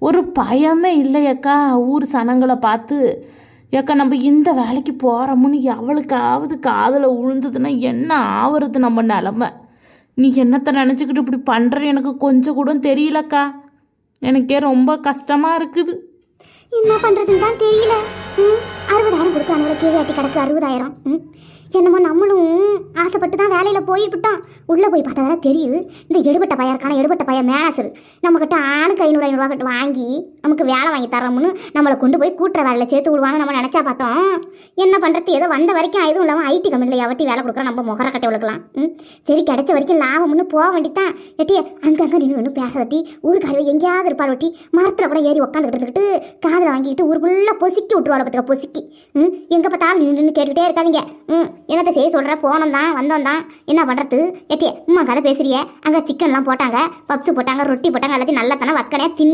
ஒரு பயமே இல்லையக்கா ஊர் சனங்களை பார்த்து. ஏக்கா நம்ம இந்த வேலைக்கு போகிறோம்னு எவளுக்காவது காதில் விழுந்ததுன்னா என்ன ஆகுறது நம்ம நிலமை? நீ என்னத்தை நினச்சிக்கிட்டு இப்படி பண்ணுற எனக்கு கொஞ்சம் கூட தெரியலக்கா. எனக்கே ரொம்ப கஷ்டமாக இருக்குது. என்ன பண்ணுறதுன்னு தான் தெரியல. 60,000 கொடுக்க அந்த கேள்வி கிடக்கு 60,000. என்னமோ நம்மளும் ஆசைப்பட்டு தான் வேலையில் போயிட்டோம். உள்ளே போய் பார்த்தா தான் தெரியுது இந்த எடுபட்ட பையன் இருக்கான எடுபட்ட பையன் மேனேஜர் நம்மக்கிட்ட ஆளுக்கு 500 கிட்ட வாங்கி நமக்கு வேலை வாங்கி தரோம்னு நம்மளை கொண்டு போய் கூட்டுற வேலையில் சேர்த்து விடுவாங்க நம்ம நினச்சா பார்த்தோம். என்ன பண்ணுறது, ஏதோ வந்த வரைக்கும் எதுவும் இல்லாமல் ஐடி கம்பெனியில் எவட்டி வேலை கொடுக்குறோம் நம்ம முகர கட்டை விழுக்கலாம். சரி கிடைச்ச வரைக்கும் லாபம்னு போக வேண்டித்தான். எட்டி அங்கங்கே நின்று பேச வட்டி ஊருக்காரவை எங்கேயாவது இருப்பார் வட்டி மரத்தில் கூட ஏறி உட்காந்துக்கிட்டு இருந்துக்கிட்டு காதில் வாங்கிக்கிட்டு ஊர் ஃபுல்லாக பொசிக்கி விட்டுருவாள் பார்த்துக்க பொசிக்கி. எங்கே பார்த்தாலும் நின்று கேட்டுக்கிட்டே இருக்காதீங்க. என்னத்தை செய்ய சொல்கிற, போனோம் தான் வந்தோம் தான் என்ன பண்ணுறது. எட்டியே கதை பேசுறிய, அங்கே சிக்கன்லாம் போட்டாங்க, பப்ஸு போட்டாங்க, ரொட்டி போட்டாங்க, எல்லாத்தையும் நல்லா தானே வக்கனே தின்ன